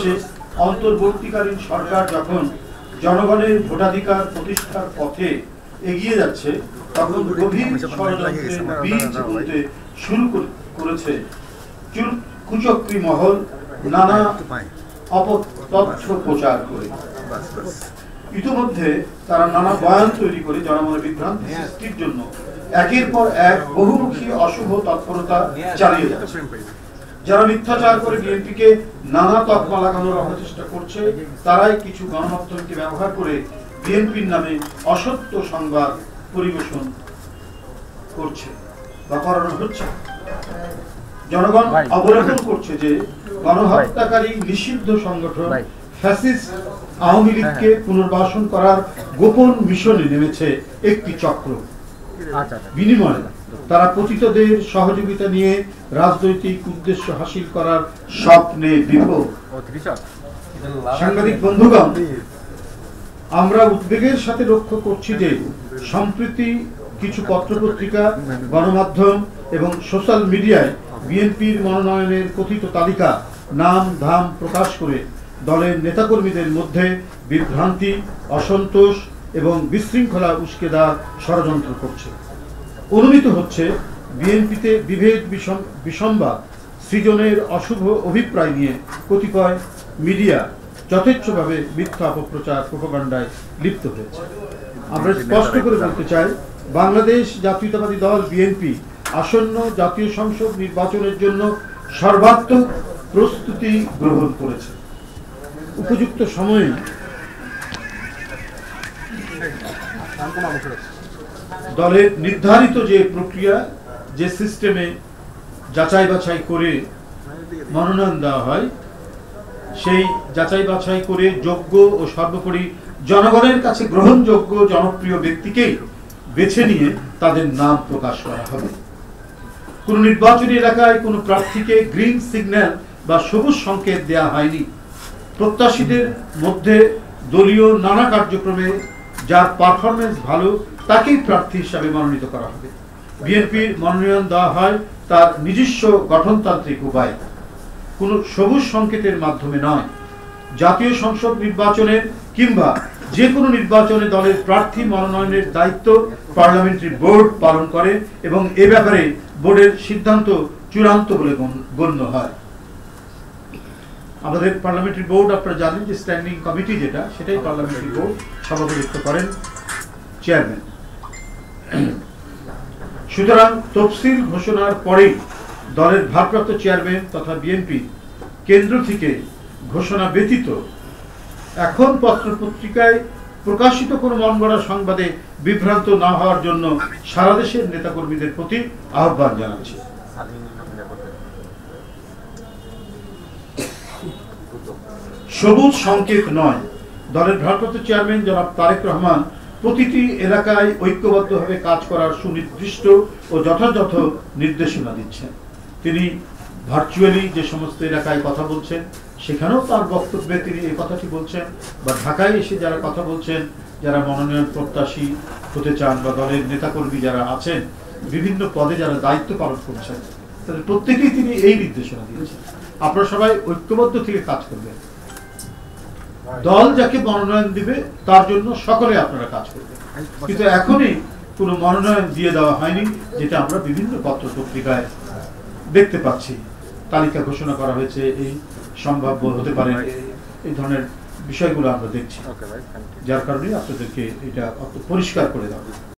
বাংলাদেশে অন্তর্বর্তীকালীন সরকার যখন জনগণের ভোটাধিকার প্রতিষ্ঠার পথে এগিয়ে যাচ্ছে, তখন গভীর ষড়যন্ত্রের বীজ বুনতে শুরু করেছে কুচক্রী মহল নানা অপতথ্য প্রচার করে। ইতিমধ্যে তারা নানা বয়ান তৈরি করে জনগণের বিভ্রান্তি সৃষ্টির জন্য একের পর এক বহুমুখী অশুভ তৎপরতা চালিয়ে যাচ্ছে। যারা মিথ্যাচার করে বিএনপিকে নানা তকমা লাগানোর অপচেষ্টা করছে, তারাই কিছু গণমাধ্যমকে ব্যবহার করে বিএনপির নামে অসত্য সংবাদ পরিবেশন করছে বা করানো হচ্ছে। জনগণ অবলোকন করছে যে গণহত্যাকারী নিষিদ্ধ সংগঠন ফ্যাসিস্ট আওয়ামী লীগকে পুনর্বাসন করার গোপন মিশনে নেমেছে একটি চক্র। বিনিময়ে তারা পতিতদের সহযোগিতা নিয়ে রাজনৈতিক উদ্দেশ্য হাসিল করার স্বপ্নে বিভোর। সাংবাদিক বন্ধুগণ, আমরা উদ্বেগের সাথে লক্ষ্য করছি যে সম্প্রতি কিছু পত্রপত্রিকা, গণমাধ্যম এবং সোশ্যাল মিডিয়ায় বিএনপির মনোনয়নের কথিত তালিকা নাম ধাম প্রকাশ করে দলের নেতাকর্মীদের মধ্যে বিভ্রান্তি, অসন্তোষ এবং বিশৃঙ্খলা উস্কে দেওয়ার ষড়যন্ত্র করছে। অনুমিত হচ্ছে বিএনপিতে বিভেদ বিসম্বাদ সৃজনের অশুভ অভিপ্রায় নিয়ে কতিপয় মিডিয়া যথেচ্ছভাবে মিথ্যা অপপ্রচার প্রোপাগান্ডায় লিপ্ত হয়েছে। আমরা স্পষ্ট করে বলতে চাই, বাংলাদেশ জাতীয়তাবাদী দল বিএনপি আসন্ন জাতীয় সংসদ নির্বাচনের জন্য সর্বাত্মক প্রস্তুতি গ্রহণ করেছে। উপযুক্ত সময়ে দলের নির্ধারিত যে প্রক্রিয়া, যে সিস্টেমে যাচাই বাছাই করে মনোনয়ন দেওয়া হয়, সেই যাচাই বাছাই করে যোগ্য ও সর্বোপরি জনগণের কাছে গ্রহণযোগ্য জনপ্রিয় ব্যক্তিকেই বেছে নিয়ে তাদের নাম প্রকাশ করা হবে। কোন নির্বাচনী এলাকায় কোন প্রার্থীকে গ্রিন সিগন্যাল বা সবুজ সংকেত দেওয়া হয়নি। প্রত্যাশীদের মধ্যে দলীয় নানা কার্যক্রমে যার পারফরমেন্স ভালো তাকেই প্রার্থী হিসাবে মনোনীত করা হবে। বিএনপির মনোনয়ন দেওয়া হয় তার নিজস্ব গঠনতান্ত্রিক উপায়, কোনো সবুজ সংকেতের মাধ্যমে নয়। জাতীয় সংসদ নির্বাচনের কিংবা যে কোনো নির্বাচনে দলের প্রার্থী মনোনয়নের দায়িত্ব পার্লামেন্টারি বোর্ড পালন করে এবং এ ব্যাপারে বোর্ডের সিদ্ধান্ত চূড়ান্ত বলে গণ্য হয়। আমাদের পার্লামেন্টারি বোর্ড, আপনারা জানেন যে স্ট্যান্ডিং কমিটি যেটা, সেটাই পার্লামেন্টারি বোর্ড সভাপতিত্ব করেন চেয়ারম্যান। সুতরাং তফসিল ঘোষণার পরেই দলের ভারপ্রাপ্ত চেয়ারম্যান তথা বিএনপি কেন্দ্র থেকে ঘোষণা ব্যতীত এখন পত্রপত্রিকায় প্রকাশিত কোনো মনগড়া সংবাদে বিভ্রান্ত না হওয়ার জন্য সারা দেশের নেতাকর্মীদের প্রতি আহ্বান জানাচ্ছি। সবুজ সংকেত নয়, দলের ভারপ্রাপ্ত চেয়ারম্যান জনাব তারেক রহমান প্রতিটি এলাকায় ঐক্যবদ্ধভাবে কাজ করার সুনির্দিষ্ট ও যথাযথ নির্দেশনা দিচ্ছেন। তিনি ভার্চুয়ালি যে সমস্ত এলাকায় কথা বলছেন, সেখানেও তার বক্তব্যে তিনি এই কথাটি বলছেন, বা ঢাকায় এসে যারা কথা বলছেন, যারা মনোনয়ন প্রত্যাশী হতে চান বা দলের নেতাকর্মী যারা আছেন, বিভিন্ন পদে যারা দায়িত্ব পালন করছেন, তাদের প্রত্যেকেই তিনি এই নির্দেশনা দিয়েছেন, আপনারা সবাই ঐক্যবদ্ধ থেকে কাজ করবেন। দল যাকে মনোনয়ন দিবে তার জন্য সকলে আপনারা কাজ করবেন। কিন্তু এখনই কোনো মনোনয়ন দিয়ে দেওয়া হয়নি, যেটা আমরা বিভিন্ন পত্র পত্রিকায় দেখতে পাচ্ছি। তালিকা ঘোষণা করা হয়েছে, এই সম্ভাব্য হতে পারে, এই ধরনের বিষয়গুলো আমরা দেখছি, যার কারণে আপনাদেরকে এটা পরিষ্কার করে দেওয়া।